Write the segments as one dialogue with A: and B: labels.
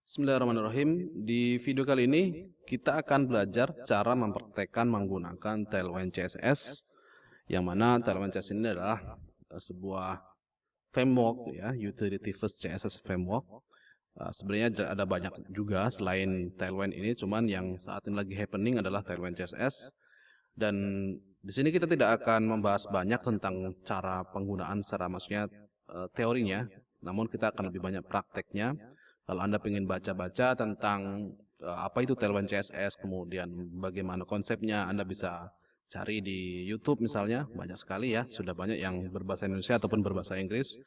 A: Bismillahirrahmanirrahim. Di video kali ini kita akan belajar cara mempraktekkan menggunakan Tailwind CSS, yang mana Tailwind CSS ini adalah sebuah framework ya, utility first CSS framework. Sebenarnya ada banyak juga selain Tailwind ini, cuman yang saat ini lagi happening adalah Tailwind CSS. Dan di sini kita tidak akan membahas banyak tentang cara penggunaan secara maksudnya teorinya, namun kita akan lebih banyak prakteknya. Kalau Anda ingin baca-baca tentang apa itu Tailwind CSS, kemudian bagaimana konsepnya, Anda bisa cari di YouTube misalnya, banyak sekali ya, sudah banyak yang berbahasa Indonesia ataupun berbahasa Inggris.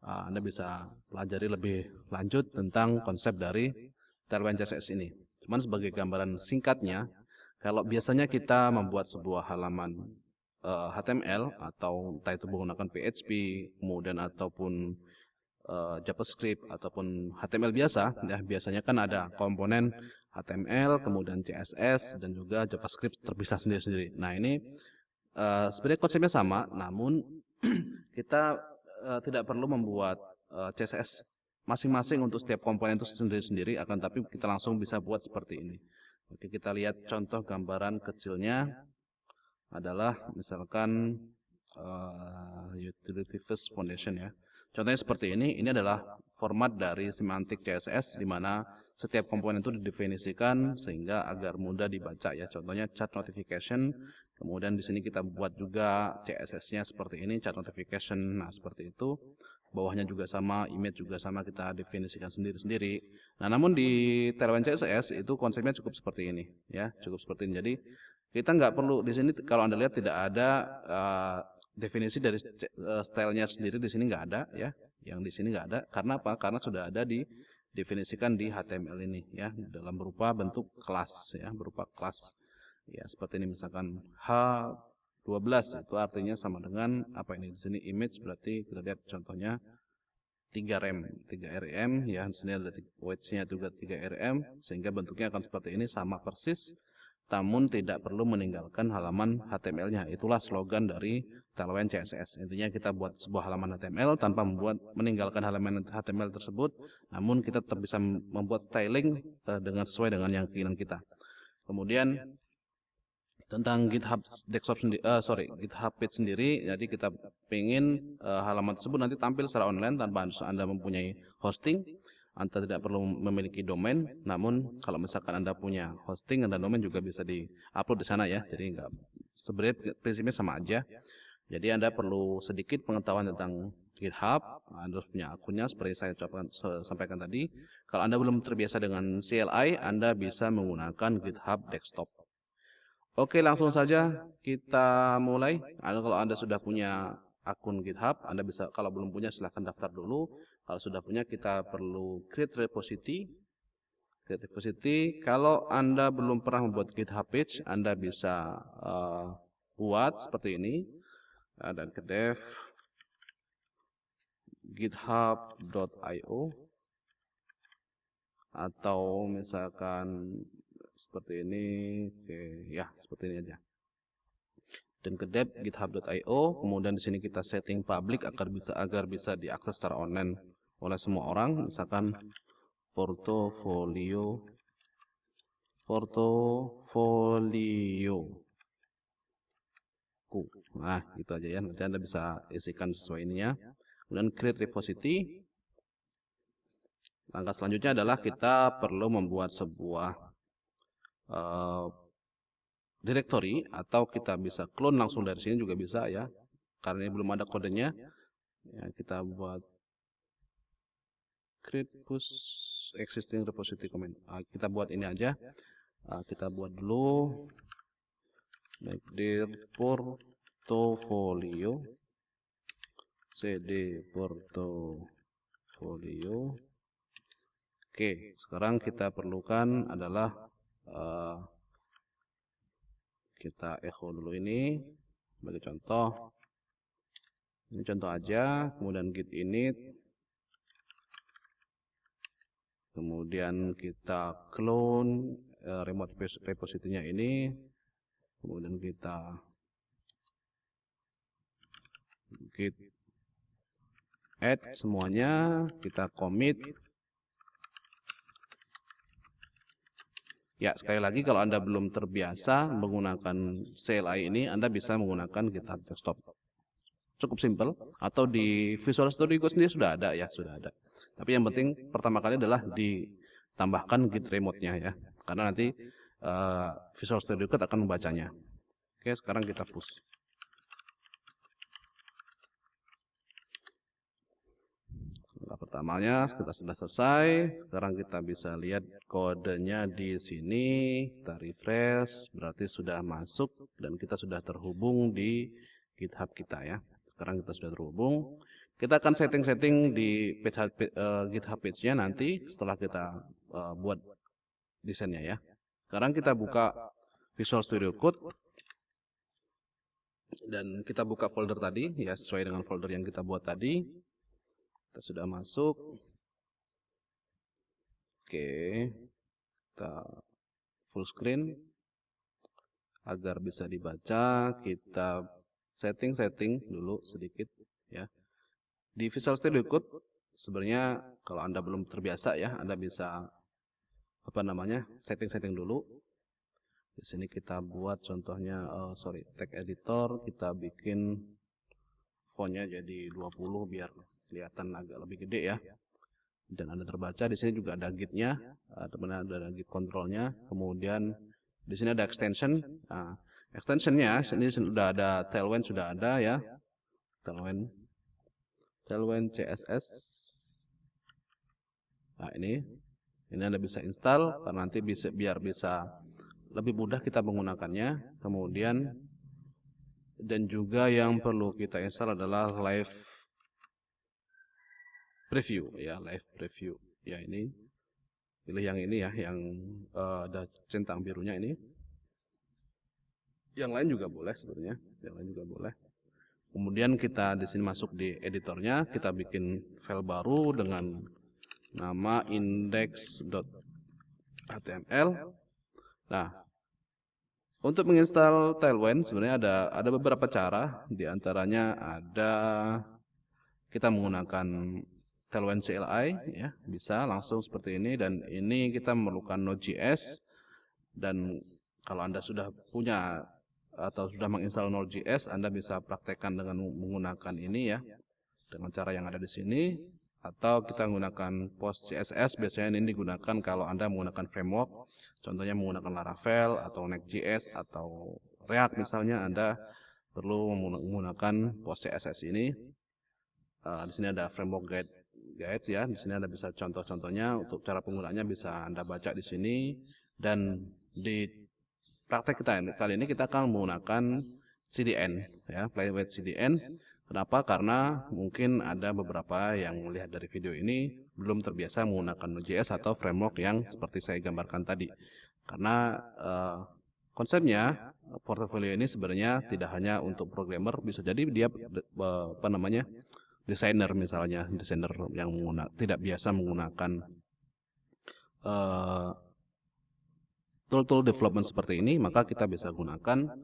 A: Anda bisa pelajari lebih lanjut tentang konsep dari Tailwind CSS ini. Cuman sebagai gambaran singkatnya, kalau biasanya kita membuat sebuah halaman HTML atau entah itu menggunakan PHP, kemudian ataupun JavaScript ataupun HTML biasa, ya biasanya kan ada komponen HTML, kemudian CSS dan juga JavaScript terpisah sendiri-sendiri. Nah ini sebenarnya konsepnya sama, namun kita tidak perlu membuat CSS masing-masing untuk setiap komponen itu sendiri-sendiri, akan tapi kita langsung bisa buat seperti ini. Oke, kita lihat contoh gambaran kecilnya adalah misalkan utility first foundation ya. Contohnya seperti ini adalah format dari semantik CSS di mana setiap komponen itu didefinisikan sehingga agar mudah dibaca ya. Contohnya chat notification, kemudian di sini kita buat juga CSS-nya seperti ini, chat notification. Nah, seperti itu. Bawahnya juga sama, image juga sama, kita definisikan sendiri-sendiri. Nah, namun di Tailwind CSS itu konsepnya cukup seperti ini ya, cukup seperti ini. Jadi kita nggak perlu di sini, kalau Anda lihat tidak ada definisi dari stylenya sendiri, di sini nggak ada ya, yang di sini nggak ada. Karena apa? Karena sudah ada didefinisikan di HTML ini ya, dalam berupa bentuk kelas ya, berupa kelas ya, seperti ini misalkan H12 itu artinya sama dengan apa ini di sini image, berarti kita lihat contohnya 3 rem ya, di sini ada weights-nya juga 3 rem, sehingga bentuknya akan seperti ini, sama persis, namun tidak perlu meninggalkan halaman HTML-nya. Itulah slogan dari Tailwind CSS. Intinya kita buat sebuah halaman HTML tanpa meninggalkan halaman HTML tersebut, namun kita tetap bisa membuat styling dengan sesuai dengan yang keinginan kita. Kemudian tentang GitHub desktop GitHub page sendiri, jadi kita ingin halaman tersebut nanti tampil secara online tanpa Anda mempunyai hosting. Anda tidak perlu memiliki domain, namun kalau misalkan Anda punya hosting dan domain juga bisa di-upload di sana ya. Jadi sebenarnya prinsipnya sama aja. Jadi Anda perlu sedikit pengetahuan tentang GitHub, Anda harus punya akunnya seperti saya sampaikan tadi. Kalau Anda belum terbiasa dengan CLI, Anda bisa menggunakan GitHub desktop. Oke, langsung saja kita mulai. Kalau Anda sudah punya akun GitHub, Anda bisa, kalau belum punya silahkan daftar dulu. Kalau sudah punya, kita perlu create repository. Kalau Anda belum pernah membuat GitHub page, Anda bisa buat seperti ini, dan ke dev github.io, atau misalkan seperti ini. Oke ya, seperti ini aja, dan ke dev github.io. Kemudian di sini kita setting public agar bisa diakses secara online oleh semua orang. Misalkan portofolio. Nah, gitu aja ya. Nanti Anda bisa isikan sesuai ininya. Kemudian create repository. Langkah selanjutnya adalah kita perlu membuat sebuah directory, atau kita bisa clone langsung dari sini juga bisa ya, karena ini belum ada kodenya ya. Kita buat create push existing repository comment. Kita buat ini aja. Kita buat dulu dir portofolio cd portofolio. Oke, sekarang kita perlukan adalah kita echo dulu ini sebagai contoh. Ini contoh aja. Kemudian git init, kemudian kita clone remote repository-nya ini, kemudian kita git add semuanya, kita commit, Ya, sekali lagi kalau Anda belum terbiasa menggunakan CLI ini, Anda bisa menggunakan GitHub Desktop. Cukup simpel, atau di Visual Studio Code sendiri sudah ada ya, sudah ada. Tapi yang penting pertama kali adalah ditambahkan Git remote-nya ya, karena nanti Visual Studio Code akan membacanya. Oke, sekarang kita push. Langkah pertamanya kita sudah selesai. Sekarang kita bisa lihat kodenya di sini. Kita refresh, berarti sudah masuk dan kita sudah terhubung di GitHub kita ya. Sekarang kita sudah terhubung. Kita akan setting-setting di GitHub page-nya nanti setelah kita buat desainnya ya. Sekarang kita buka Visual Studio Code dan kita buka folder tadi ya, sesuai dengan folder yang kita buat tadi. Kita sudah masuk. Oke, kita full screen agar bisa dibaca. Kita setting dulu sedikit ya. Di Visual Studio Code sebenarnya kalau Anda belum terbiasa ya, Anda bisa setting dulu. Di sini kita buat contohnya tag editor, kita bikin fontnya jadi 20 biar kelihatan agak lebih gede ya. Dan Anda terbaca. Di sini juga ada git-nya, ada git control-nya. Kemudian di sini ada extension. Nah, extension-nya ini sudah ada Tailwind, sudah ada ya. Tailwind CSS. Nah, ini Anda bisa install karena nanti biar bisa lebih mudah kita menggunakannya. Kemudian dan juga yang perlu kita install adalah live preview ya, live preview ya. Ini pilih yang ini ya, yang ada centang birunya ini. Yang lain juga boleh sebenarnya, yang lain juga boleh. Kemudian kita di sini masuk di editornya, kita bikin file baru dengan nama index.html. Nah, untuk menginstal Tailwind sebenarnya ada beberapa cara, di antaranya ada kita menggunakan Tailwind CLI ya, bisa langsung seperti ini, dan ini kita memerlukan Node.js. Dan kalau Anda sudah punya atau sudah menginstal Node.js, Anda bisa praktekkan dengan menggunakan ini ya, dengan cara yang ada di sini. Atau kita menggunakan PostCSS, biasanya ini digunakan kalau Anda menggunakan framework, contohnya menggunakan Laravel atau Next.js atau React misalnya, Anda perlu menggunakan PostCSS ini. Di sini ada framework guides ya. Di sini Anda bisa contoh-contohnya, untuk cara penggunaannya bisa Anda baca di sini. Dan di praktek kita kali ini kita akan menggunakan CDN ya, Playwright CDN. Kenapa? Karena mungkin ada beberapa yang melihat dari video ini belum terbiasa menggunakan Node.js atau framework yang seperti saya gambarkan tadi. Karena konsepnya portofolio ini sebenarnya tidak hanya untuk programmer, bisa jadi dia desainer misalnya, desainer yang tidak biasa menggunakan tool development seperti ini, maka kita bisa gunakan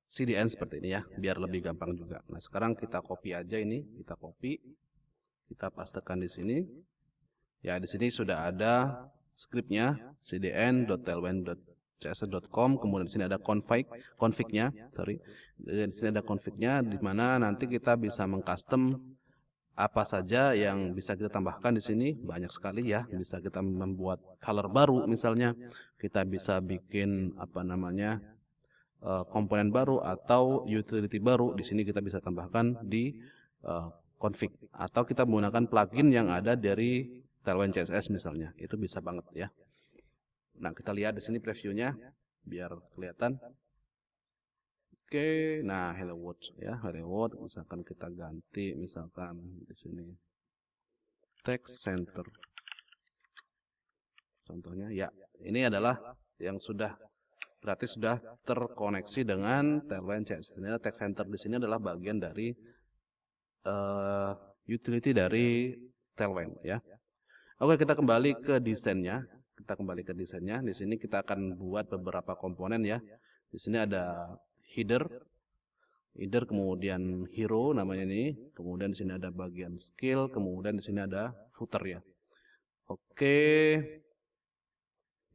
A: CDN seperti ini ya, biar lebih gampang juga. Nah, sekarang kita copy aja ini, kita pastekan di sini. Ya, di sini sudah ada scriptnya cdn.tailwind.css.com. Kemudian di sini ada config-nya, di sini ada config-nya, di mana nanti kita bisa mengcustom apa saja yang bisa kita tambahkan di sini. Banyak sekali ya, bisa kita membuat color baru misalnya, kita bisa bikin komponen baru atau utility baru. Di sini kita bisa tambahkan di config, atau kita menggunakan plugin yang ada dari Tailwind CSS misalnya, itu bisa banget ya. Nah, kita lihat di sini previewnya biar kelihatan. Oke, nah hello world ya, hello world. Misalkan kita ganti, misalkan di sini text center. Contohnya ya, ini adalah yang berarti sudah terkoneksi dengan Tailwind CSS. Ini text center di sini adalah bagian dari utility dari Tailwind ya. Oke, kita kembali ke desainnya. Di sini kita akan buat beberapa komponen ya. Di sini ada header, kemudian hero namanya ini. Kemudian di sini ada bagian skill, kemudian di sini ada footer ya. Oke.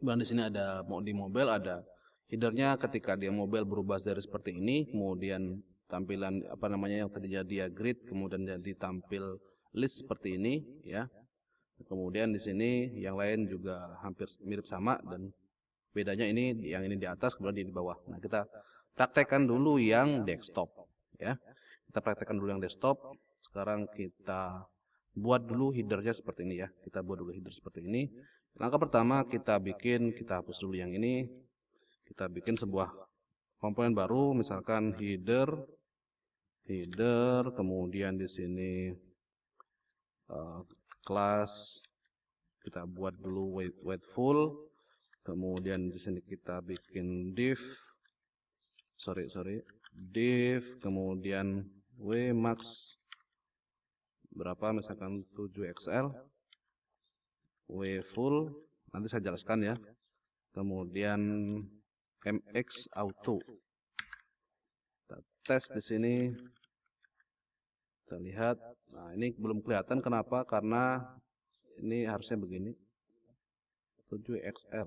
A: Dan di sini ada di mobile ada headernya. Ketika dia mobile berubah dari seperti ini, kemudian tampilan apa namanya yang tadinya dia grid kemudian jadi tampil list seperti ini ya. Kemudian di sini yang lain juga hampir mirip sama, dan bedanya ini yang ini di atas kemudian di bawah. Nah, kita praktekkan dulu yang desktop ya. Kita praktekkan dulu yang desktop. Sekarang kita buat dulu headernya seperti ini ya. Kita buat dulu header seperti ini. Langkah pertama kita hapus dulu yang ini. Kita bikin sebuah komponen baru, misalkan header, kemudian di sini kelas kita buat dulu weight full, kemudian di sini kita bikin div, kemudian wmax berapa, misalkan 7xl, full nanti saya jelaskan ya, kemudian mx auto. Kita tes di sini, kita lihat. Nah, ini belum kelihatan, kenapa? Karena ini harusnya begini, 7xl,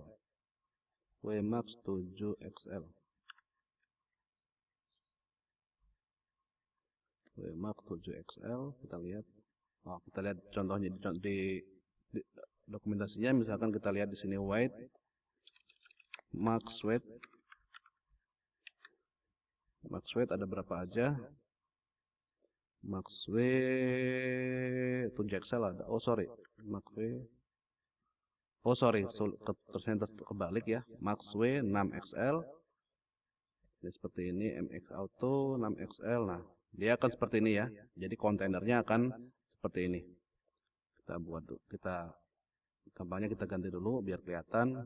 A: wmax 7xl, wmax 7xl. Kita lihat. Oh, kita lihat contohnya di dokumentasinya, misalkan kita lihat di sini weight, max weight ada berapa aja? Max weight 7xl ada. Ternyata kebalik ya. Max weight 6xl. Ini seperti ini, mx auto 6xl. Nah, dia akan seperti ini ya. Jadi kontainernya akan seperti ini. Kita buat, gambarnya kita ganti dulu biar kelihatan.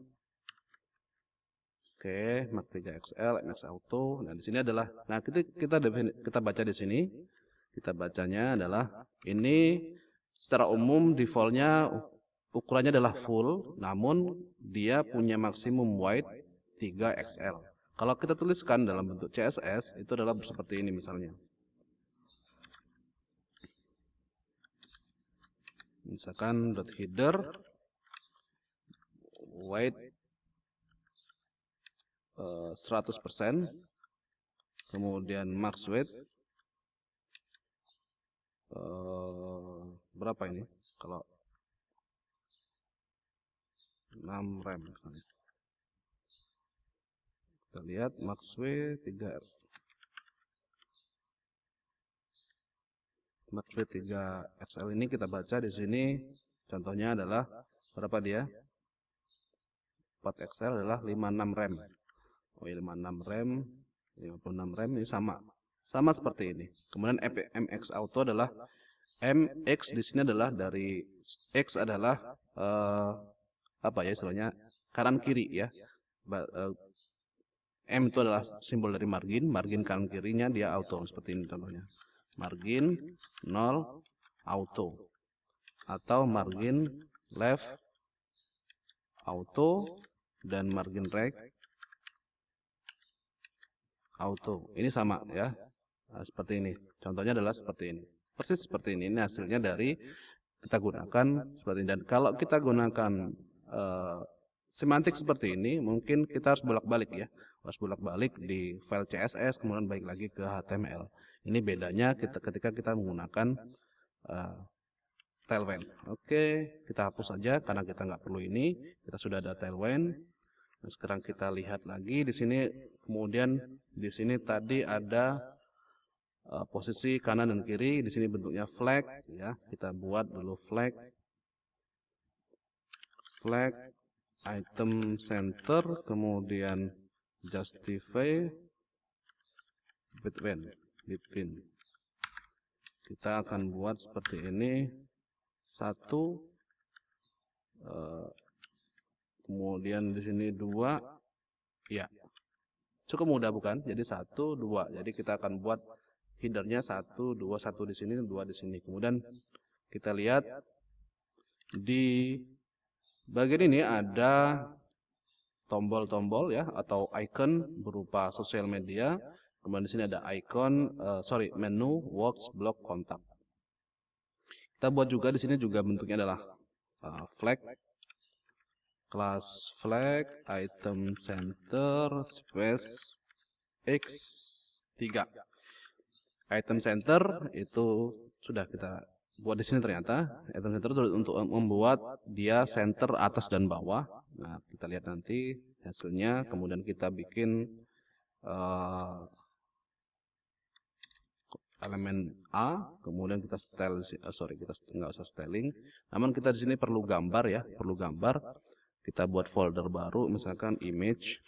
A: Oke, Max 3xl, mx auto. Nah, di sini adalah, nah kita baca di sini. Kita bacanya adalah ini secara umum defaultnya ukurannya adalah full, namun dia punya maksimum weight 3xl. Kalau kita tuliskan dalam bentuk CSS itu adalah seperti ini misalnya. Misalkan .header weight 100%, kemudian max weight berapa ini? Kalau 6 rem misalnya. Kita lihat max weight 3 XL ini kita baca di sini. Contohnya adalah berapa dia? 4 XL adalah 56 rem. Oh, 56 rem, 56 rem ini sama seperti ini. Kemudian mx auto adalah mx di sini adalah dari x adalah apa ya istilahnya, kanan kiri ya. M itu adalah simbol dari margin kanan kirinya dia auto seperti ini contohnya. Margin 0 auto, atau margin left auto, dan margin right auto. Ini sama ya. Nah, seperti ini. Contohnya adalah seperti ini. Persis seperti ini. Ini hasilnya dari kita gunakan seperti ini. Dan kalau kita gunakan semantik seperti ini, mungkin kita harus bolak-balik ya. Harus bolak-balik di file CSS, kemudian balik lagi ke HTML. Ini bedanya ketika kita menggunakan tailwind. Oke, kita hapus saja karena kita nggak perlu ini. Kita sudah ada tailwind. Nah, sekarang kita lihat lagi di sini. Kemudian di sini tadi ada posisi kanan dan kiri. Di sini bentuknya flag ya. Kita buat dulu flag item center, kemudian justify between. Kita akan buat seperti ini. Satu, kemudian di sini 2, ya cukup mudah bukan? Jadi 1, 2. Jadi kita akan buat headernya 1, 2, 1 di sini, 2 di sini. Kemudian kita lihat di bagian ini ada tombol-tombol ya, atau icon berupa sosial media. Kemudian di sini ada icon, menu, works, block, kontak. Kita buat juga di sini juga bentuknya adalah flag Class flag item center space x3. Item center itu sudah kita buat di sini ternyata. Item center itu untuk membuat dia center atas dan bawah. Nah, kita lihat nanti hasilnya. Kemudian kita bikin elemen A, kemudian kita style, kita nggak usah styling, namun kita di sini perlu gambar ya, perlu gambar. Kita buat folder baru, misalkan image.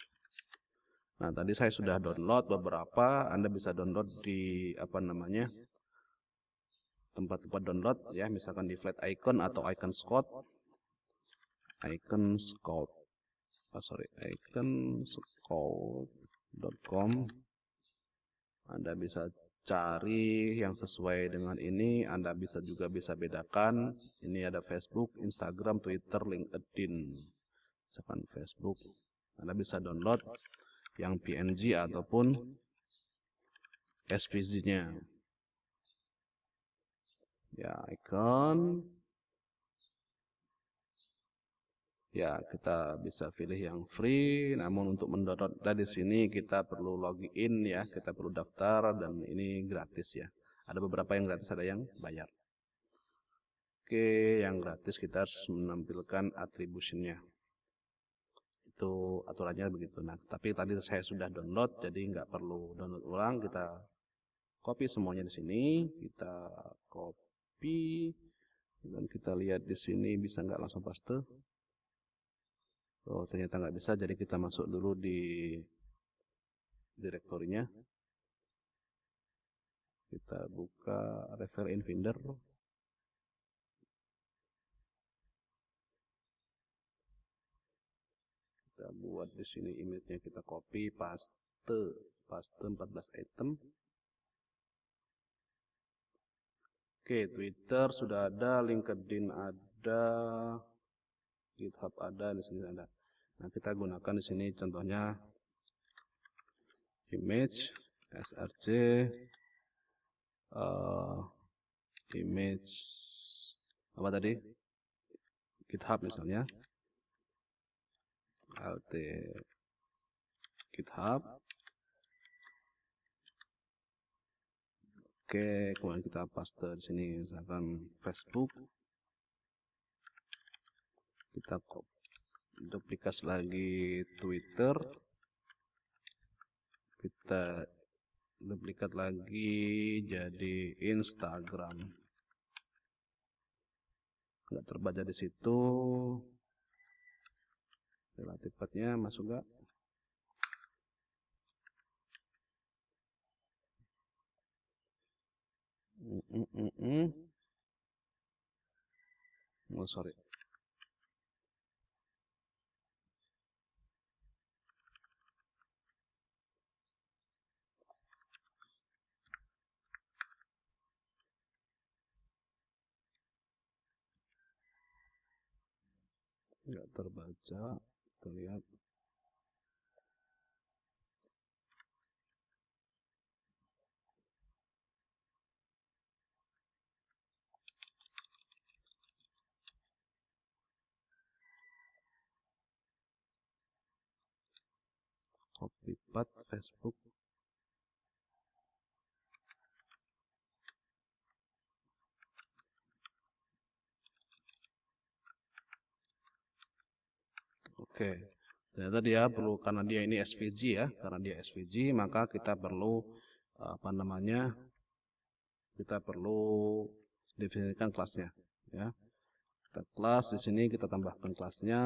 A: Nah, tadi saya sudah download beberapa, Anda bisa download di tempat-tempat download ya, misalkan di Flat Icon atau Icon Scout, iconscout.com. Anda bisa cari yang sesuai dengan ini. Anda juga bisa bedakan. Ini ada Facebook, Instagram, Twitter, LinkedIn. Misalkan Facebook, Anda bisa download yang PNG ataupun SVG-nya. Ya, icon. Ya, kita bisa pilih yang free. Namun untuk mendownload dari sini kita perlu login ya, kita perlu daftar, dan ini gratis ya. Ada beberapa yang gratis, ada yang bayar. Oke, yang gratis kita harus menampilkan attribution-nya. Itu aturannya begitu. Nah, tapi tadi saya sudah download, jadi nggak perlu download ulang. Kita copy semuanya di sini. Kita copy dan kita lihat di sini bisa nggak langsung paste. Oh, ternyata nggak bisa. Jadi kita masuk dulu di direktorinya. Kita buka refer in Finder. Kita buat di sini image-nya, kita copy, paste 14 item. Oke, Twitter sudah ada, LinkedIn ada, GitHub ada, di sini ada. Nah, kita gunakan di sini contohnya image src image apa tadi, GitHub misalnya, alt GitHub. Oke, kemudian kita paste di sini misalkan Facebook. Kita duplikat lagi Twitter. Kita duplikat lagi jadi Instagram. Nggak terbaca di situ. Relatif pathnya masuk nggak? Oh, sorry. Nggak terbaca, terlihat. Copy path Facebook. Oke, ternyata dia perlu, karena dia ini SVG ya, karena dia SVG maka kita perlu kita perlu definisikan kelasnya ya. Kita kelas di sini, kita tambahkan kelasnya.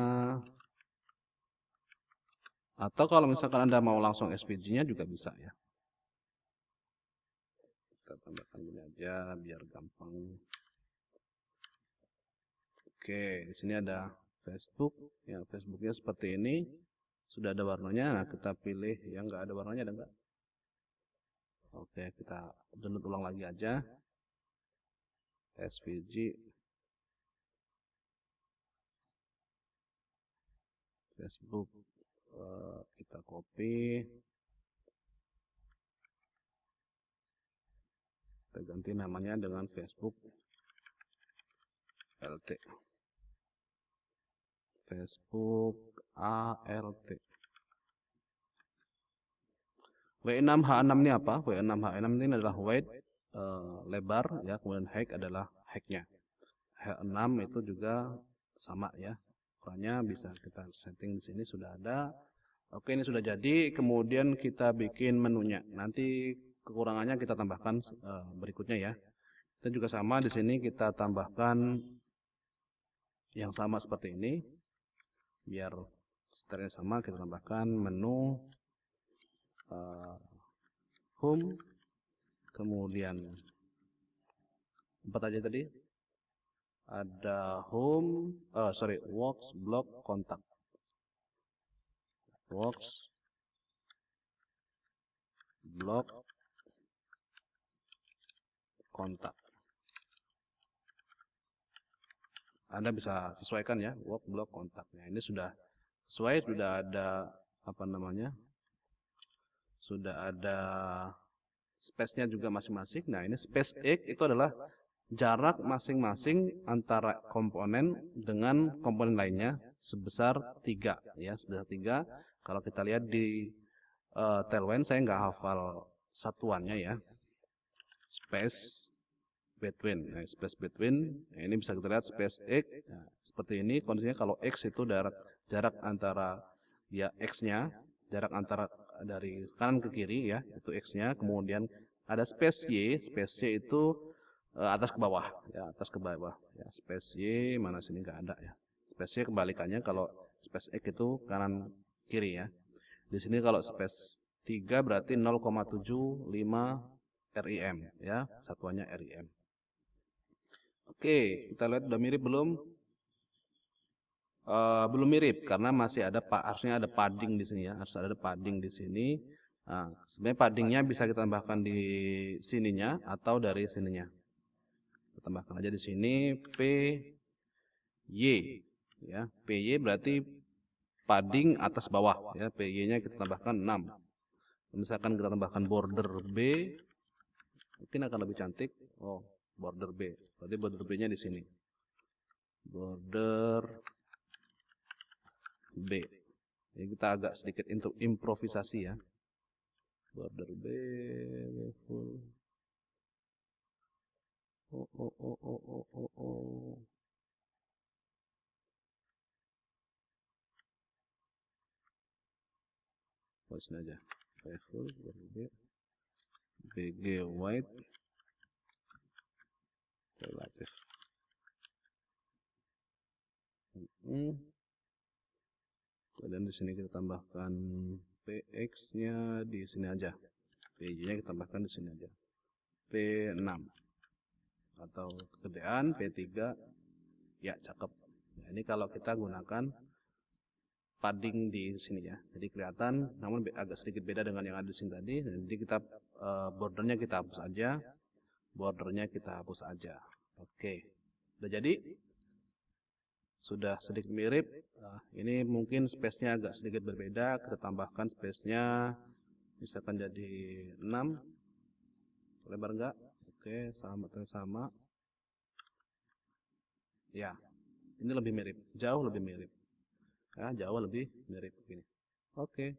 A: Atau kalau misalkan Anda mau langsung SVG-nya juga bisa ya. Kita tambahkan ini aja biar gampang. Oke, di sini ada Facebook. Ya, Facebooknya seperti ini. Sudah ada warnanya. Nah, kita pilih yang nggak ada warnanya, ada nggak? Oke, kita download ulang lagi aja. SVG Facebook. Kita copy. Kita ganti namanya dengan Facebook LT. Facebook ART. W6H6 ini apa? W6H6 ini adalah weight, lebar ya, kemudian height adalah height-nya. H6 itu juga sama ya. Ukurannya bisa kita setting di sini sudah ada. Oke, ini sudah jadi. Kemudian kita bikin menunya. Nanti kekurangannya kita tambahkan berikutnya ya. Kita juga sama di sini kita tambahkan yang sama seperti ini. Biar stylenya sama, kita tambahkan menu home, kemudian 4 aja tadi. Ada home, works, block, kontak. Works, block, kontak. Anda bisa sesuaikan ya, work, block, kontak. Nah, ini sudah sesuai, sudah ada apa namanya? Sudah ada space-nya juga masing-masing. Nah, ini space X itu adalah jarak masing-masing antara komponen dengan komponen lainnya sebesar 3 ya, sebesar 3. Kalau kita lihat di Tailwind, saya nggak hafal satuannya ya. Space between. Nah, space between, nah, ini bisa kita lihat space X. Nah, seperti ini kondisinya kalau X itu jarak antara ya X-nya, jarak antara dari kanan ke kiri ya, itu X-nya. Kemudian ada space Y itu atas ke bawah ya, atas ke bawah ya. Space Y mana sini nggak ada ya. Space Y kebalikannya, kalau space X itu kanan kiri ya. Di sini kalau space 3 berarti 0,75 RIM ya, satuannya RIM. Oke, kita lihat udah mirip belum? Belum mirip karena masih ada harusnya ada padding di sini ya, harus ada padding di sini. Nah, sebenarnya paddingnya bisa kita tambahkan di sininya atau dari sininya. Kita tambahkan aja di sini PY ya. PY berarti padding atas bawah ya. PY-nya kita tambahkan 6. Misalkan kita tambahkan border B, mungkin akan lebih cantik. Oh, border B. Berarti border B-nya di sini. Border B. Ini kita agak sedikit improvisasi ya. Border B full. Oh, sini aja. Full border B. BG white relatif. Kemudian di sini kita tambahkan PX-nya di sini aja. PJ-nya kita tambahkan di sini aja. P6 atau kegedean P3 ya, cakep. Nah, ini kalau kita gunakan padding di sini ya. Jadi kelihatan, namun agak sedikit beda dengan yang ada di sini tadi. Jadi kita bordernya kita hapus aja. Bordernya kita hapus aja. Oke. Udah jadi? Sudah sedikit mirip. Nah, ini mungkin space-nya agak sedikit berbeda. Kita tambahkan space-nya misalkan jadi 6. Lebar enggak? Oke, sama. Ya, ini lebih mirip. Jauh lebih mirip. Ya, jauh lebih mirip begini. Oke.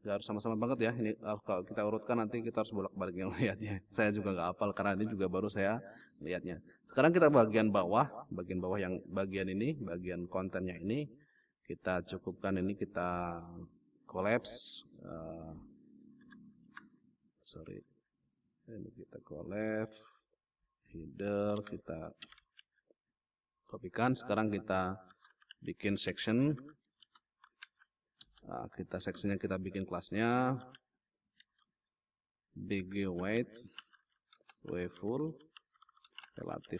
A: Gak harus sama-sama banget ya. Ini kalau kita urutkan nanti kita harus bolak-balik melihatnya. Saya juga nggak hafal karena ini juga baru saya lihatnya. Sekarang kita bagian bawah yang bagian ini, bagian kontennya ini kita cukupkan, ini kita collapse. Ini kita collapse, header kita kopikan. Sekarang kita bikin section. Nah, sectionnya kita bikin kelasnya BG weight, full, relatif.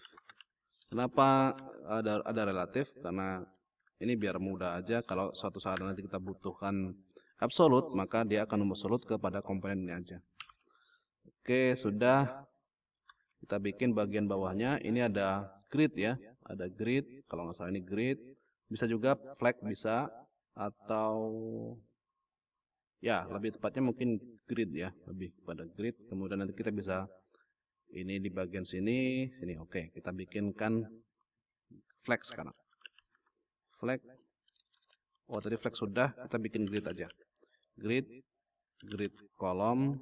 A: Kenapa ada relatif? Karena ini biar mudah aja. Kalau suatu saat nanti kita butuhkan absolute, maka dia akan absolute kepada komponen ini aja. Oke, sudah. Kita bikin bagian bawahnya. Ini ada grid ya, ada grid. Kalau nggak salah ini grid. Bisa juga flag bisa, atau ya lebih tepatnya mungkin grid ya, lebih pada grid. Kemudian nanti kita bisa ini di bagian sini. Oke, kita bikinkan flag sekarang. flag. Oh, tadi flag sudah, kita bikin grid aja. Grid kolom.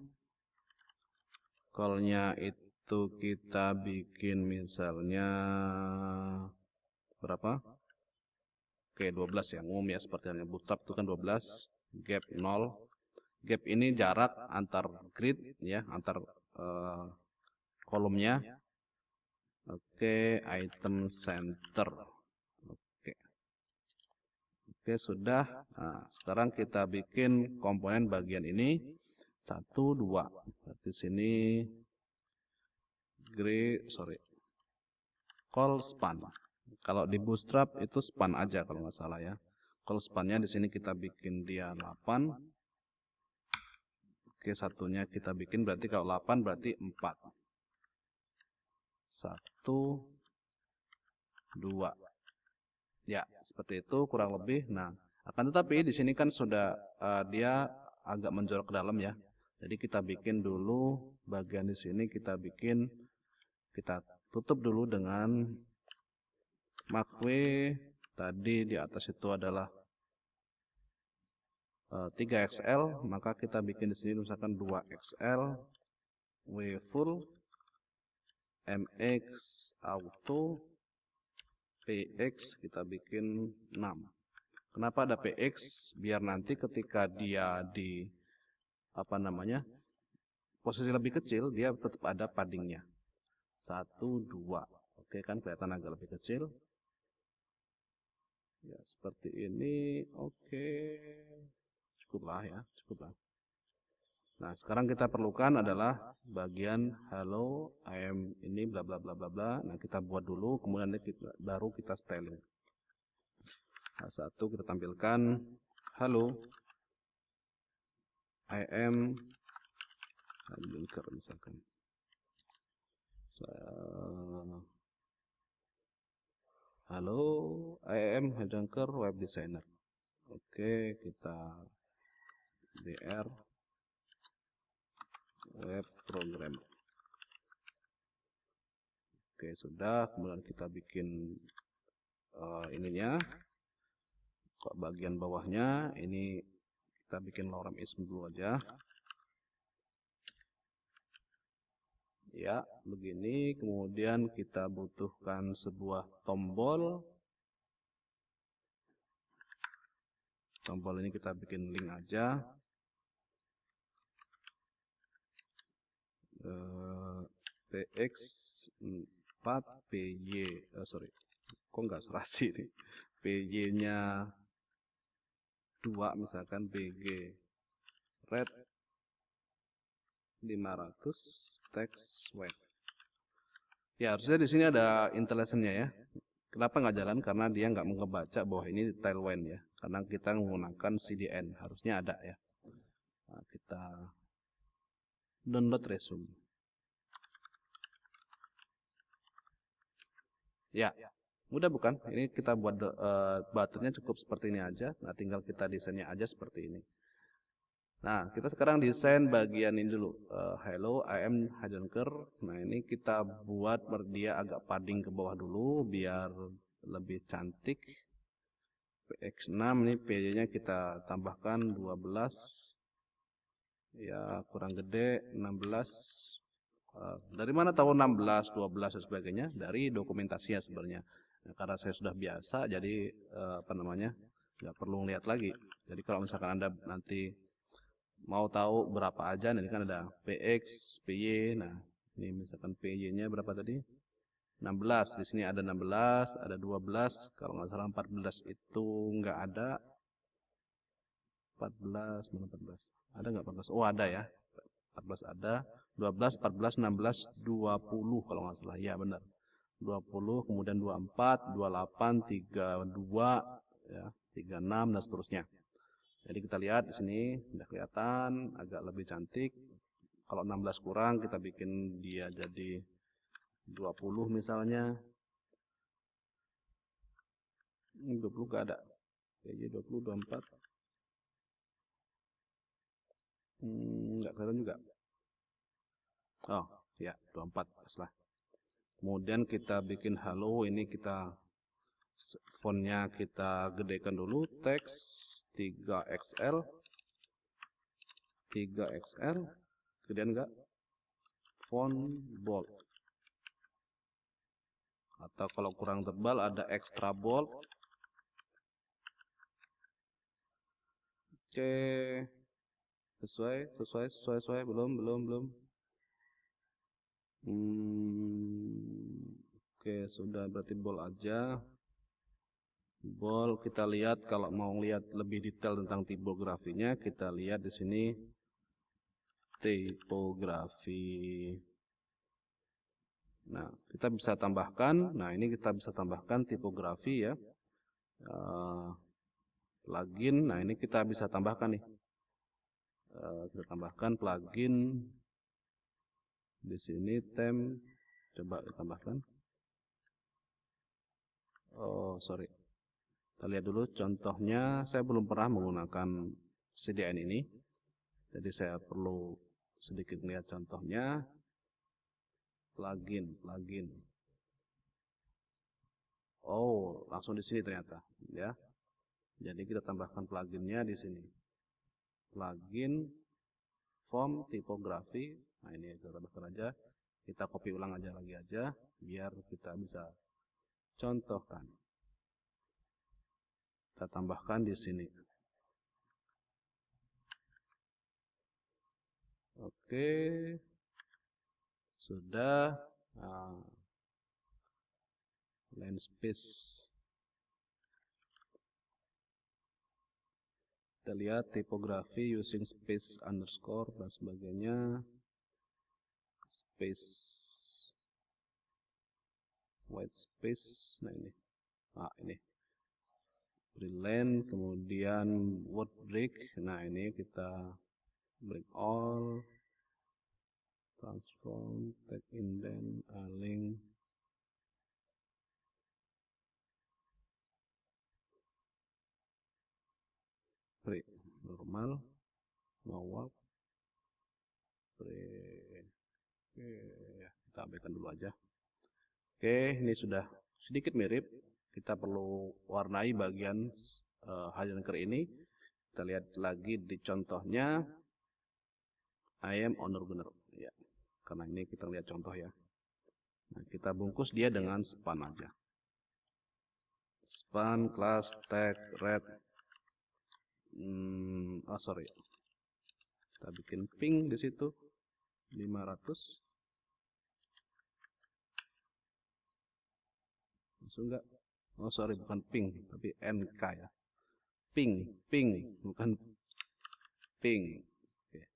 A: Call-nya itu kita bikin misalnya berapa? Oke, 12 yang umum ya, seperti halnya bootstrap itu kan 12, gap 0. Gap ini jarak antar grid ya, antar kolomnya. Oke, item center. Oke, sudah. Nah, sekarang kita bikin komponen bagian ini 1, 2. Berarti sini call span. Kalau di Bootstrap itu span aja kalau nggak salah ya. Call spannya di sini kita bikin dia 8. Oke, satunya kita bikin berarti kalau 8 berarti 4. 1, 2. Ya, seperti itu kurang lebih. Nah, akan tetapi di sini kan sudah dia agak menjorok ke dalam ya. Jadi kita bikin dulu bagian di sini, kita tutup dulu dengan markway. Tadi di atas itu adalah 3XL, maka kita bikin di sini misalkan 2XL, W full, MX auto, PX kita bikin 6. Kenapa ada PX? Biar nanti ketika dia di posisi lebih kecil, dia tetap ada paddingnya. 1, 2. Oke kan, kelihatan agak lebih kecil. Ya, seperti ini. Oke. Cukuplah ya, cukuplah. Nah, sekarang kita perlukan adalah bagian hello, I am ini bla bla bla bla bla. Nah, kita buat dulu, kemudian baru kita styling. Nah, satu kita tampilkan hello, I am linker misalkan. Halo, I am Headhunter web designer. Oke, kita DR web programmer. Oke, sudah. Kemudian kita bikin ininya. Kok bagian bawahnya ini kita bikin lorem ism dulu aja. Ya, begini. Kemudian kita butuhkan sebuah tombol. Tombol ini kita bikin link aja. PX4 PY kok nggak serasi nih, PY nya 2 misalkan, BG red 500 text web. Ya, harusnya di sini ada IntelliSense-nya ya. Kenapa nggak jalan? Karena dia nggak ngebaca bahwa ini tailwind ya, karena kita menggunakan CDN, harusnya ada ya. Nah, kita download resume. Ya, mudah bukan? Ini kita buat buttonnya cukup seperti ini aja. Nah, tinggal kita desainnya aja seperti ini. Nah, kita sekarang desain bagian ini dulu. Hello, I am Headhunter. Nah, ini kita buat dia agak padding ke bawah dulu biar lebih cantik. PX6 ini PJ-nya kita tambahkan 12. Ya, kurang gede 16. Dari mana tahu 16, 12 dan sebagainya? Dari dokumentasinya sebenarnya. Nah, karena saya sudah biasa, jadi nggak perlu lihat lagi. Jadi kalau misalkan Anda nanti mau tahu berapa aja, ini kan ada PX, PY. Nah, ini misalkan PY-nya berapa tadi? 16. Di sini ada 16, ada 12. Kalau nggak salah 14 itu nggak ada. 14, mana 14? Ada nggak 14? Oh, ada ya. 14 ada. 12, 14, 16, 20 kalau nggak salah. Ya, benar. 20, kemudian 24, 28, 32, ya, 36 dan seterusnya. Jadi kita lihat di sini sudah kelihatan agak lebih cantik. Kalau 16 kurang, kita bikin dia jadi 20 misalnya. Ini 20 nggak ada. Jadi 20, 24. Nggak kelihatan juga. Oh, ya, 24 pas lah. Kemudian kita bikin halo, ini kita Fontnya kita gedekan dulu, teks 3XL, kemudian enggak, font bold, atau kalau kurang tebal ada extra bold. Oke, sesuai, belum. Oke, sudah, berarti bold aja. Bold, kita lihat kalau mau lihat lebih detail tentang tipografinya, kita lihat di sini tipografi. Nah, kita bisa tambahkan. Nah, ini kita bisa tambahkan tipografi ya. Plugin. Nah, ini kita bisa tambahkan nih. Kita tambahkan plugin di sini, theme. Coba ditambahkan. Oh, sorry. Kita lihat dulu contohnya. Saya belum pernah menggunakan CDN ini, jadi saya perlu sedikit lihat contohnya. Plugin. Oh, langsung di sini ternyata, ya. Jadi kita tambahkan pluginnya di sini. Plugin form tipografi. Nah, ini kita tambahkan aja. Kita copy ulang aja biar kita bisa contohkan. Kita tambahkan di sini. Oke, sudah. Line space. Kita lihat tipografi using space underscore dan sebagainya. Space, white space. Nah, ini. Ini. Brilliant, kemudian word break. Nah, ini kita break all, transform, tag indent, link, break normal, no walk, break. Oke, ya, kita abaikan dulu aja. Oke, ini sudah sedikit mirip. Kita perlu warnai bagian header ini. Kita lihat lagi di contohnya. I am owner. Ya, karena ini kita lihat contoh ya. Nah, kita bungkus dia dengan span aja. Span class tag red. Sorry. Kita bikin ping di situ 500. Langsung enggak? Oh, sorry, bukan ping, tapi NK ya. Ping, bukan ping. Oke.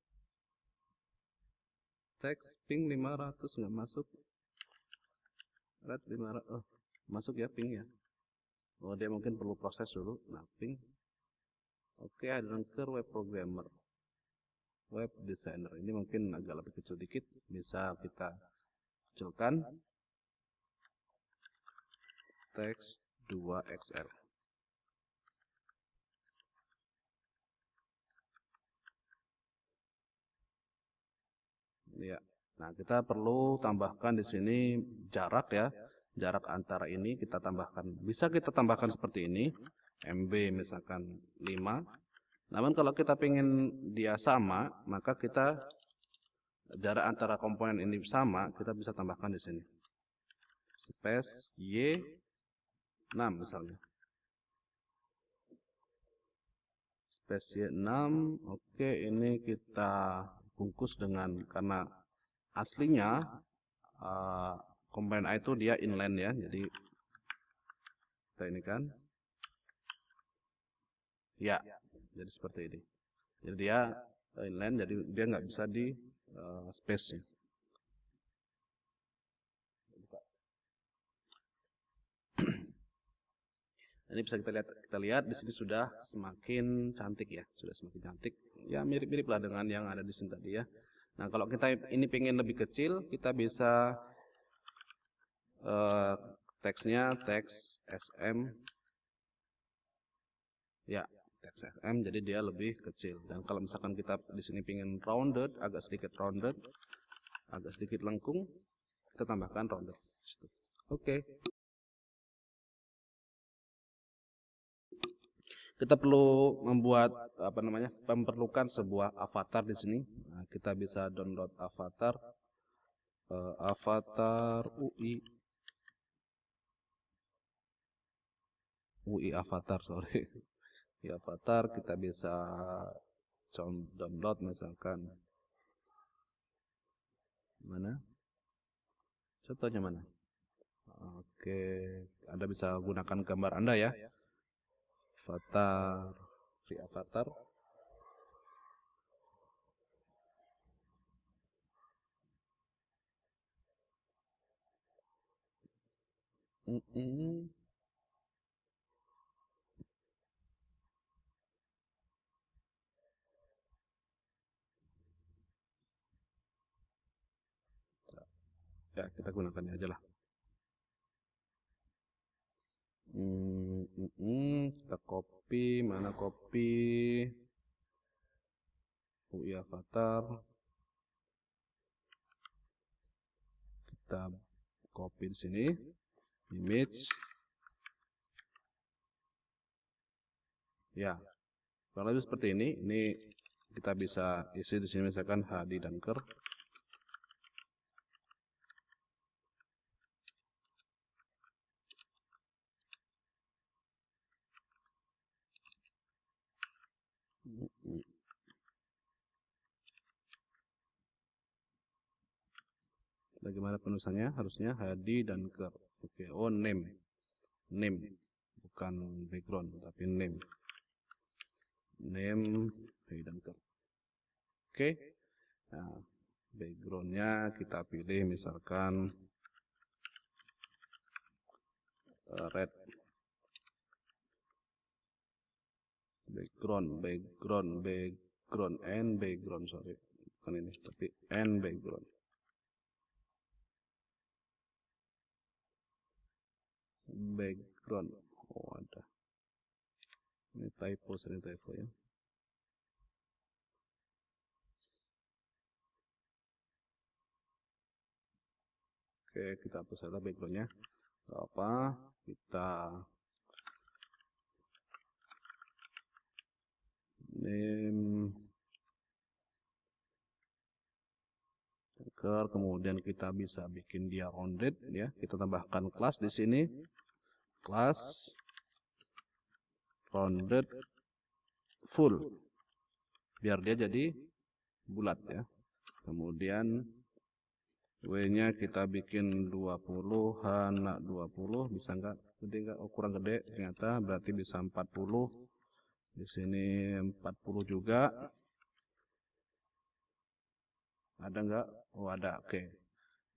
A: Teks ping 500 nggak masuk. Red 500. Oh, masuk ya ping ya. Oh, dia mungkin perlu proses dulu. Nah, ping. Oke, ada ke web programmer. Web designer. Ini mungkin agak lebih kecil dikit. Bisa kita kecilkan. Teks 2XL. Ya. Nah, kita perlu tambahkan di sini jarak ya. Jarak antara ini kita tambahkan. Bisa kita tambahkan seperti ini. MB misalkan 5. Namun kalau kita ingin dia sama, maka kita jarak antara komponen ini sama, kita bisa tambahkan di sini. Space Y6 misalnya. Space Y6. Oke, ini kita bungkus dengan, karena aslinya komponen A itu dia inline ya, jadi kita ini kan ya, jadi seperti ini. Jadi dia inline, jadi dia nggak bisa di space nya. Ini bisa kita lihat di sini sudah semakin cantik ya, sudah semakin cantik. Ya, mirip-mirip lah dengan yang ada di sini tadi ya. Nah, kalau kita ini pengen lebih kecil, kita bisa teksnya teks SM. Ya, teks SM, jadi dia lebih kecil. Dan kalau misalkan kita di sini pengen rounded, agak sedikit rounded, agak sedikit lengkung, kita tambahkan rounded. Oke. Kita perlu membuat memerlukan sebuah avatar di sini. Nah, kita bisa download avatar, avatar UI avatar, sorry. Di avatar kita bisa download misalkan mana? Contohnya mana? Oke, Anda bisa gunakan gambar Anda ya. Avatar, free avatar. Ya, kita gunakan aja lah. Kita copy, mana copy UI avatar. Kita copy di sini, image. Ya, kurang lebih seperti ini. Ini kita bisa isi di sini misalkan Hadi Danker. Bagaimana penulisannya? Harusnya Hadi Danker. Oke, oh name, bukan background tapi name Hadi Danker. Oke, nah backgroundnya kita pilih misalkan red. Background, sorry, bukan ini, tapi background. Oh ada, ini typo, sering typo ya. Oke, kita hapus saja backgroundnya. Apa? Kita name, kemudian kita bisa bikin dia rounded ya. Kita tambahkan kelas di sini, kelas rounded full, biar dia jadi bulat ya. Kemudian W-nya kita bikin 20, H 20, bisa enggak? Gede enggak? Oh, kurang gede ternyata, berarti bisa 40. Di sini 40 juga. Ada enggak? Oh, ada. Oke.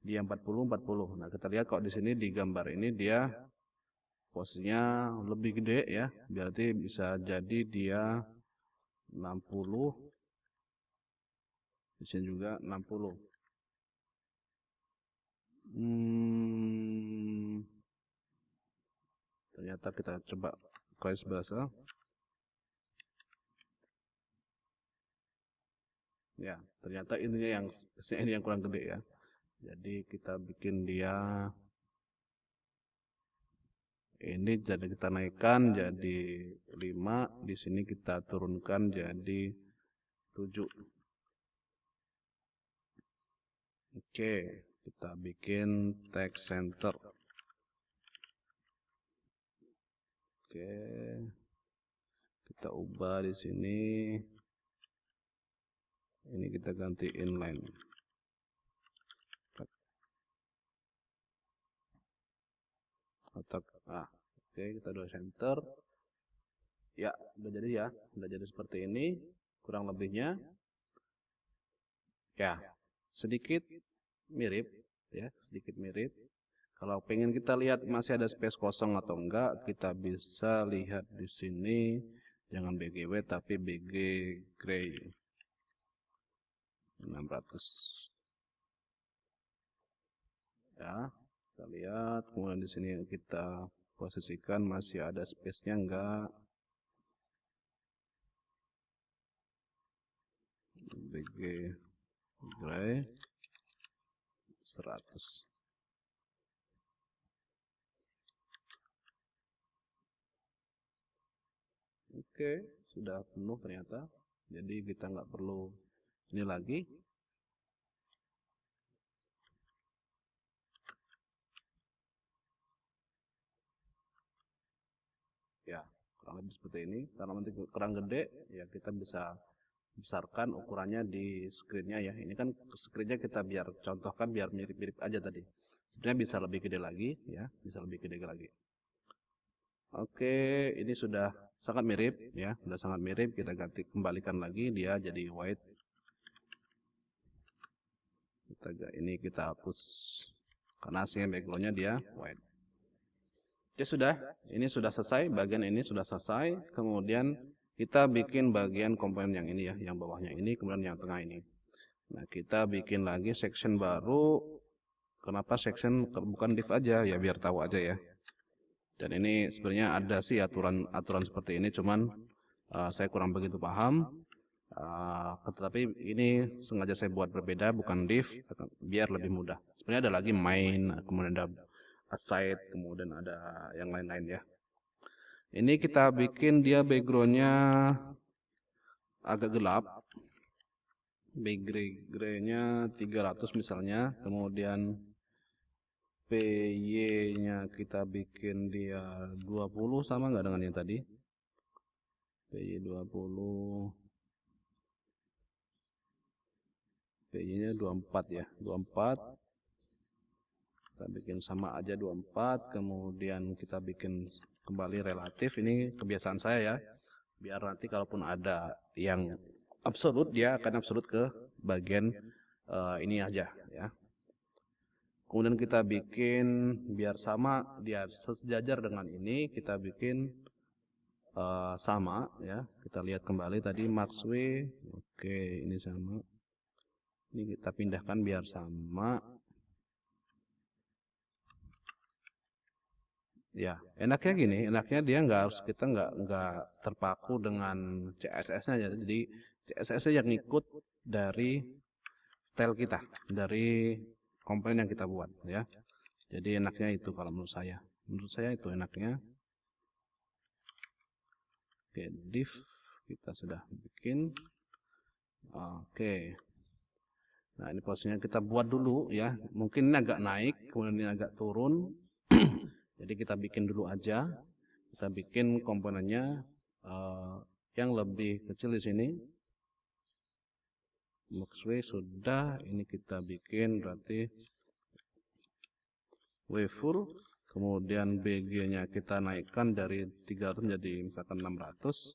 A: Dia 40, 40. Nah, kita lihat kok di sini di gambar ini dia posisinya lebih gede ya. Berarti bisa jadi dia 60. Di sini juga 60. Ternyata kita coba klik bahasa. Ya, ternyata ini yang kurang gede ya. Jadi kita bikin dia ini, jadi kita naikkan jadi 5, di sini kita turunkan jadi 7. Oke, kita bikin text center. Oke, kita ubah di sini. Ini kita ganti inline. Oke, kita udah center. Ya, udah jadi ya. Udah jadi seperti ini kurang lebihnya. Ya, sedikit mirip ya, sedikit mirip. Kalau pengen kita lihat masih ada space kosong atau enggak, kita bisa lihat di sini. Jangan BGW tapi BG Gray 600. Ya, kita lihat. Kemudian di sini kita posisikan masih ada space-nya enggak. BG Gray 100. Oke, sudah penuh ternyata. Jadi kita nggak perlu ini lagi. Ya, kurang lebih seperti ini. Karena nanti kurang gede, ya kita bisa besarkan ukurannya di screen-nya ya. Ini kan screen-nya kita biar contohkan biar mirip-mirip aja tadi. Sebenarnya bisa lebih gede lagi ya, bisa lebih gede lagi. Oke, ini sudah sangat mirip ya, sudah sangat mirip. Kita ganti kembalikan lagi dia jadi white. Ini kita hapus karena aslinya background-nya dia white. Ya sudah, ini sudah selesai, bagian ini sudah selesai. Kemudian kita bikin bagian komponen yang ini ya, yang bawahnya ini, kemudian yang tengah ini. Nah, kita bikin lagi section baru. Kenapa section bukan div aja ya, biar tahu aja ya. Dan ini sebenarnya ada sih aturan seperti ini, cuman saya kurang begitu paham. Tetapi ini sengaja saya buat berbeda, bukan div, biar lebih mudah. Sebenarnya ada lagi main, kemudian ada aside, kemudian ada yang lain-lain ya. Ini kita bikin dia backgroundnya agak gelap, background-nya 300 misalnya, kemudian PY-nya kita bikin dia 20, sama nggak dengan yang tadi? PY 20, PY-nya 24 ya, 24. Kita bikin sama aja 24, kemudian kita bikin kembali relatif. Ini kebiasaan saya ya, biar nanti kalaupun ada yang absolut, dia akan absolut ke bagian ini aja ya. Kemudian kita bikin biar sama, dia sejajar dengan ini, kita bikin sama ya. Kita lihat kembali tadi max W, oke ini sama. Ini kita pindahkan biar sama. Ya, enaknya gini, enaknya dia kita nggak terpaku dengan CSS-nya ya. Jadi CSS-nya yang ikut dari style kita, dari komponen yang kita buat ya. Jadi enaknya itu kalau menurut saya. Menurut saya itu enaknya. Oke, div kita sudah bikin. Oke. Nah, ini posisinya kita buat dulu ya. Mungkin ini agak naik, kemudian ini agak turun. Jadi kita bikin dulu aja. Kita bikin komponennya yang lebih kecil di sini. Maxway sudah, ini kita bikin berarti W full. Kemudian BG-nya kita naikkan dari 300 menjadi misalkan 600.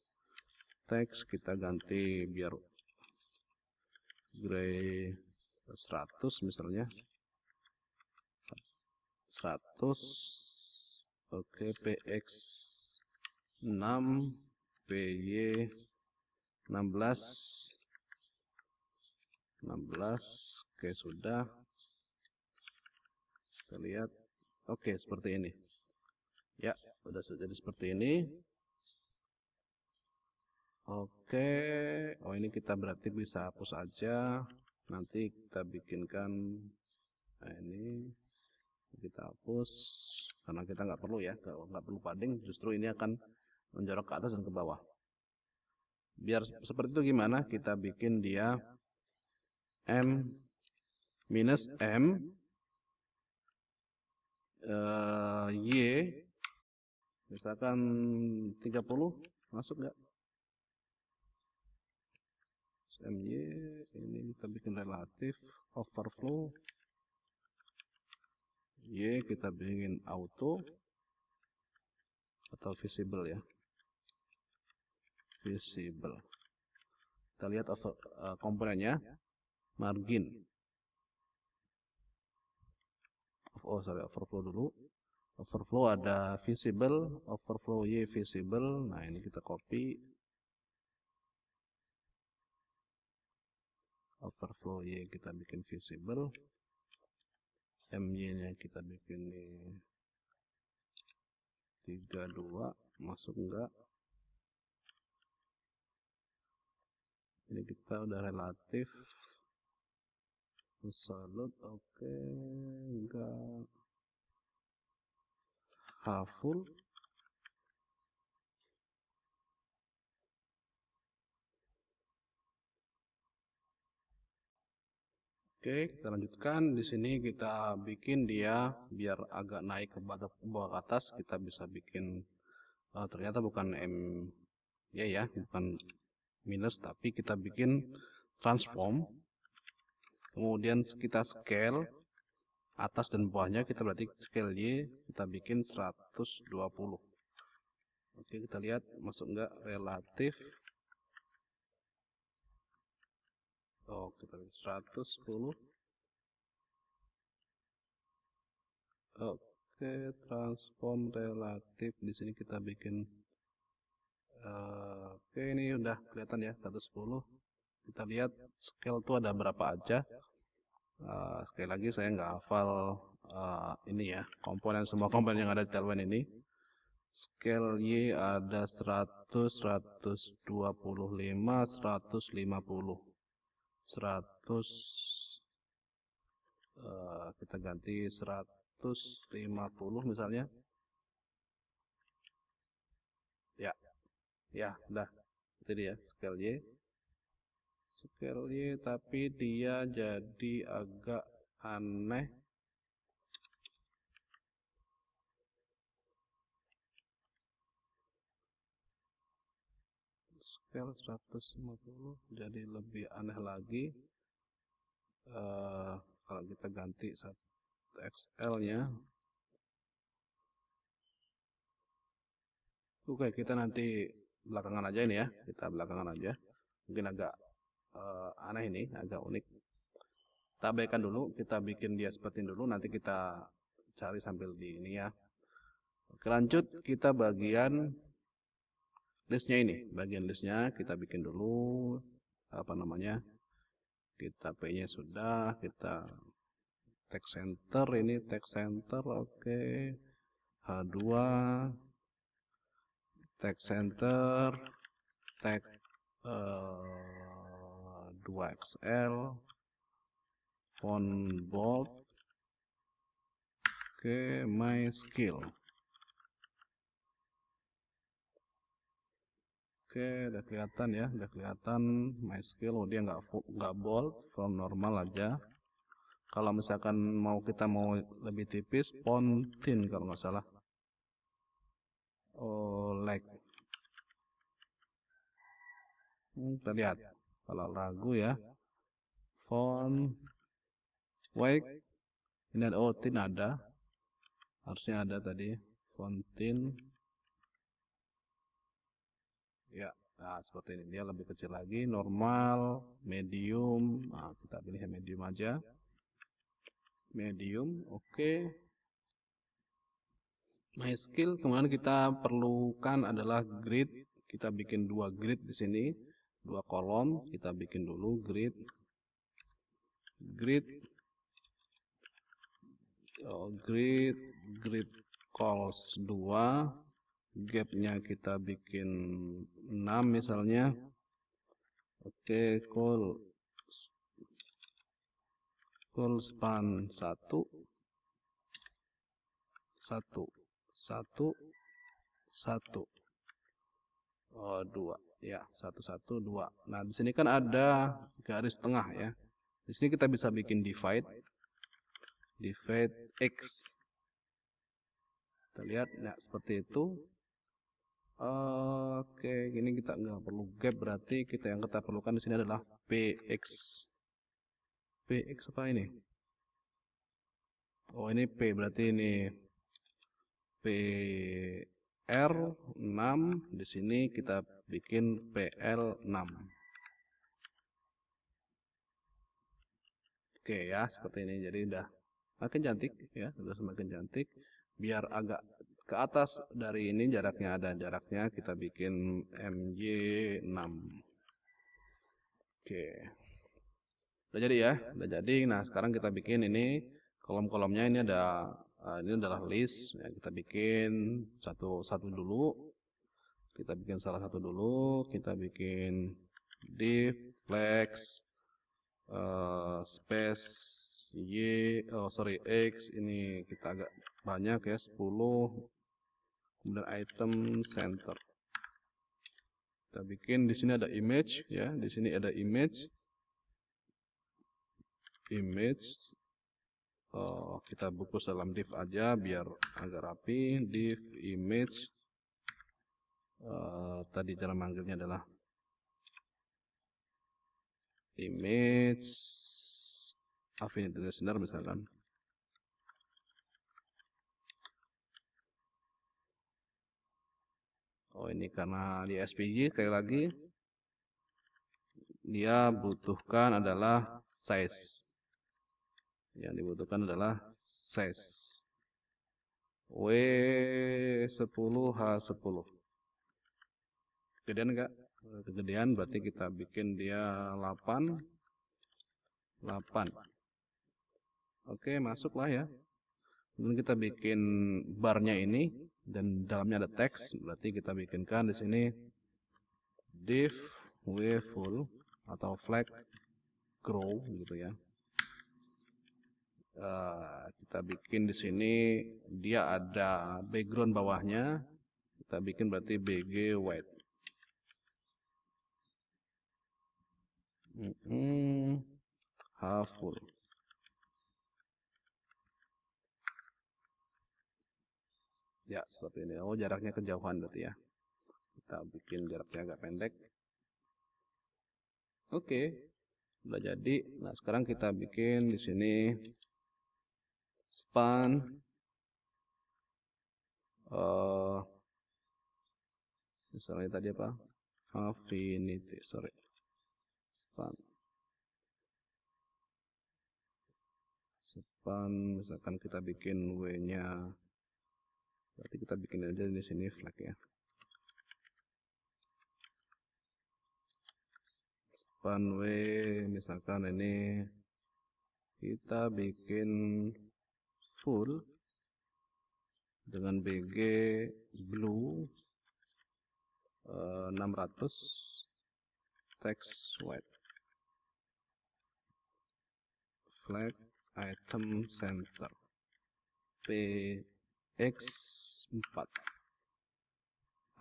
A: Teks kita ganti biar gray 100 misalnya. 100. Oke, PX 6, PY 16. Oke, sudah. Kita lihat. Oke, seperti ini. Ya, sudah jadi seperti ini. Oke, oh ini kita berarti bisa hapus aja. Nanti kita bikinkan, nah ini kita hapus karena kita nggak perlu ya, nggak perlu padding. Justru ini akan menjorok ke atas dan ke bawah. Biar seperti itu gimana? Kita bikin dia M minus M Y, misalkan 30, masuk nggak? MY ini kita bikin relatif, overflow Y kita bikin auto atau visible ya, visible. Kita lihat komponennya, margin, overflow dulu. Overflow ada visible, overflow Y visible. Nah ini kita copy, overflow Y kita bikin visible, MY nya kita bikin 32, masuk enggak? Ini kita udah relatif, absolute, oke, enggak, half full, Oke, kita lanjutkan. Di sini kita bikin dia biar agak naik ke bawah ke atas. Kita bisa bikin ternyata bukan ya, bukan minus, tapi kita bikin transform. Kemudian kita scale atas dan bawahnya, kita berarti scale Y kita bikin 120. Oke, kita lihat masuk enggak relatif. Oh, kita lihat 110. Oke, transform relatif di sini kita bikin. Oke, ini udah kelihatan ya 110. Kita lihat scale itu ada berapa aja. Sekali lagi saya nggak hafal ini ya, semua komponen yang ada di Tailwind ini. Scale Y ada 100, 125, 150, 100, kita ganti 150 misalnya. Ya, udah. Itu dia scale Y. Scale Y, tapi dia jadi agak aneh. Scale 150 jadi lebih aneh lagi. Kalau kita ganti XL nya. Oke, kita nanti belakangan aja ini ya. Kita belakangan aja. Mungkin agak aneh ini, agak unik. Kita abaikan dulu, kita bikin dia seperti ini dulu, nanti kita cari sambil di ini ya. Oke, lanjut kita bagian listnya ini. Bagian listnya kita bikin dulu, apa namanya, kita P-nya sudah, kita text center, ini text center, oke. H2, text center, text 2XL, font bold, oke, my skill. Oke, udah kelihatan ya, udah kelihatan my skill. Dia nggak bold, font normal aja. Kalau misalkan kita mau lebih tipis, font thin kalau nggak salah. Oh, like. Kita lihat. Kalau ragu ya, font white. Ini ada thin ada. Harusnya ada tadi font thin. Ya, nah seperti ini. Dia lebih kecil lagi, normal, medium. Nah, kita pilih medium aja. Medium, oke. My skill, kemudian kita perlukan adalah grid. Kita bikin 2 grid di sini, 2 kolom. Kita bikin dulu grid, grid calls 2. Gapnya kita bikin 6 misalnya. Oke, call span 1, 1, 2 ya, 1, 1, 2. Nah, di sini kan ada garis tengah ya. Di sini kita bisa bikin divide X. Kita lihat ya, seperti itu. Oke, ini kita nggak perlu gap, berarti yang kita perlukan di sini adalah PX. PX apa ini? Oh, ini P, berarti ini PR6. Di sini kita bikin PL6. Oke ya, seperti ini. Jadi udah makin cantik ya, sudah semakin cantik. Biar agak ke atas dari ini jaraknya, ada jaraknya, kita bikin MJ6. Oke. Udah jadi ya, udah jadi. Nah, sekarang kita bikin ini kolom-kolomnya, ini ini adalah list ya, kita bikin satu dulu. Kita bikin salah satu dulu, kita bikin div flex space X, ini kita agak banyak ya, 10. Kemudian item center. Kita bikin di sini ada image ya, di sini ada image. image, kita bungkus dalam div aja biar agak rapi. Div image, tadi cara manggilnya adalah image affinity listener misalkan. Oh, ini karena di SVG sekali lagi dia butuhkan adalah size. Yang dibutuhkan adalah size. W10H10. Kegedean enggak? Kegedean berarti kita bikin dia 8. Oke, masuklah ya. Kemudian kita bikin barnya ini dan dalamnya ada teks, berarti kita bikinkan di sini div w-full atau flag grow gitu ya. Kita bikin di sini dia ada background bawahnya, kita bikin berarti bg white. Half full. Ya, seperti ini. Oh, jaraknya kejauhan berarti ya. Kita bikin jaraknya agak pendek. Oke, udah jadi. Nah, sekarang kita bikin di sini span. Misalnya tadi apa? Affinity, sorry. Span, misalkan kita bikin W-nya. Berarti kita bikin aja di sini flag ya. Span W, misalkan ini kita bikin full dengan BG blue 600 text white. Flag item center PX4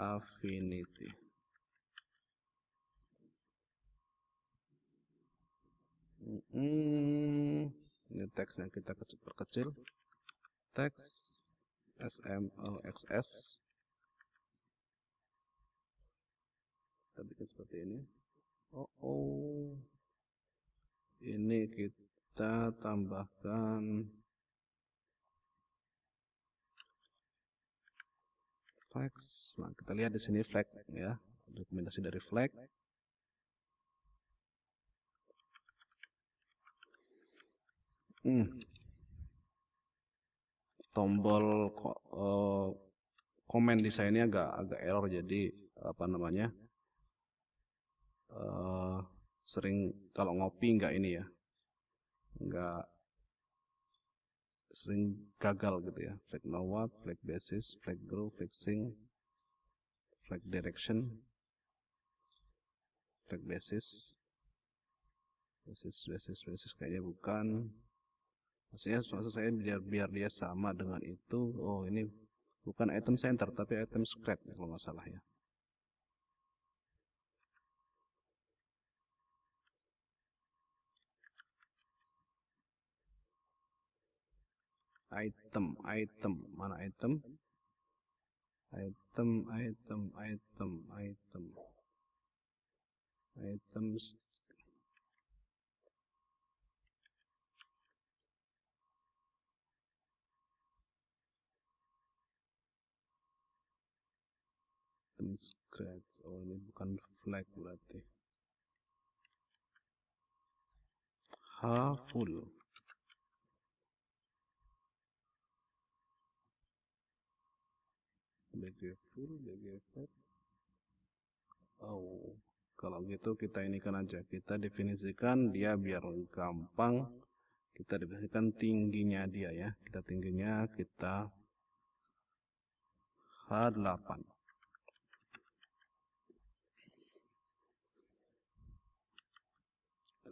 A: affinity. Ini teksnya kita perkecil. Teks SMOXS. Kita bikin seperti ini. Ini kita tambahkan flags. Nah, kita lihat di sini flag ya, dokumentasi dari flag. Tombol komen desainnya agak error, jadi apa namanya? Sering kalau ngopi enggak ini ya, enggak sering gagal gitu ya. Flag nowap, flag basis, flag grow, flag sync, flag direction, flag basis kayaknya bukan. Maksudnya saya biar dia sama dengan itu. Oh, ini bukan item center tapi item scratch ya, kalau nggak salah ya. Item, mana item? Items. Scratch. Oh, ini bukan flag berarti. Full. BG full, BG flat. Oh, kalau gitu kita ini kan aja, kita definisikan dia biar gampang. Kita definisikan tingginya dia ya. Tingginya kita H8.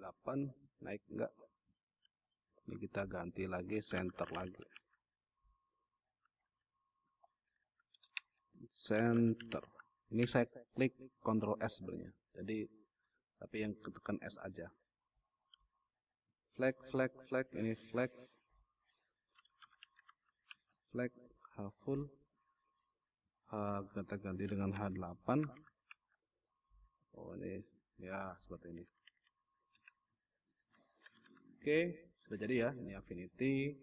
A: 8 naik enggak? Ini kita ganti lagi center lagi. Center. Ini saya klik Ctrl S sebenarnya. Jadi tapi yang ketekan S aja. flag, ini flag H full, kita ganti dengan H8. Oh ini ya seperti ini. Oke, sudah jadi ya, ini affinity.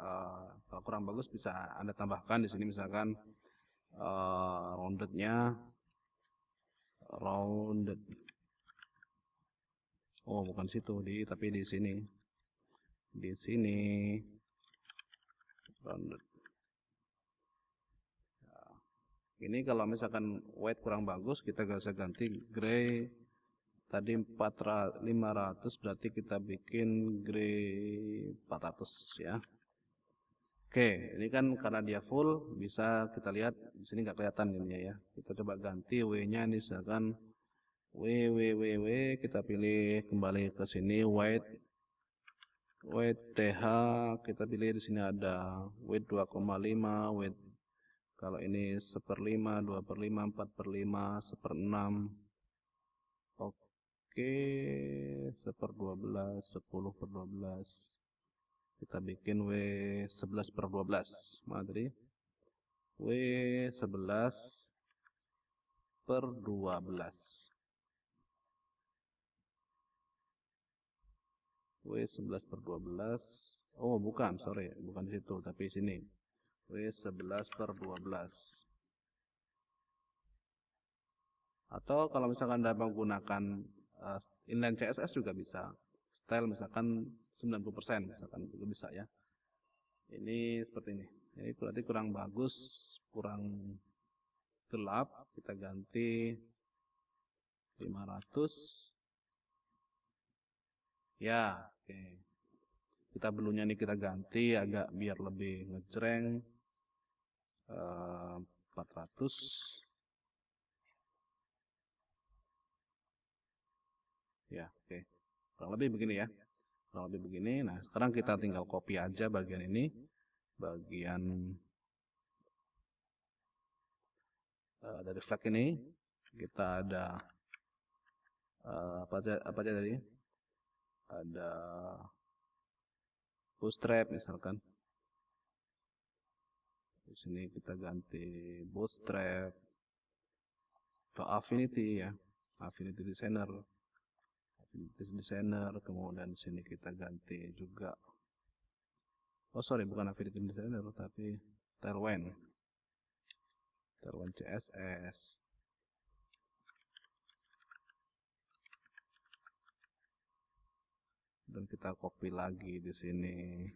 A: Kalau kurang bagus bisa Anda tambahkan di sini misalkan rounded. Oh, bukan situ, tapi di sini. Di sini rounded. Ini kalau misalkan white kurang bagus, kita bisa ganti gray. Tadi 500, berarti kita bikin gray 400 ya. Oke, ini kan karena dia full, bisa kita lihat di sini nggak kelihatan ini ya. Kita coba ganti W-nya, misalkan W, kita pilih kembali ke sini white TH, kita pilih di sini ada weight 2,5, weight kalau ini 1/5, 2/5, 4/5, 1/6. Oke, 1/12, 10/12. Kita bikin W11/12. Mana tadi? W11/12. W11/12. Oh, bukan, sorry, bukan di situ, tapi sini. W11/12. Atau kalau misalkan Anda menggunakan inline CSS juga bisa. Style misalkan 90% misalkan juga bisa ya. Ini seperti ini. Ini berarti kurang bagus, kurang gelap. Kita ganti 500. Ya, oke. Kita belunya ini kita ganti agak biar lebih ngejreng. 400. Ya, oke. Kurang lebih begini ya. Kurang lebih begini. Nah, sekarang kita tinggal copy aja bagian ini. Bagian dari flag ini. Kita ada apa aja tadi? Ada bootstrap misalkan. Di sini kita ganti bootstrap atau affinity ya. Affinity designer, kemudian sini kita ganti juga, oh sorry, bukan affinity designer tapi Tailwind CSS. Dan kita copy lagi di sini.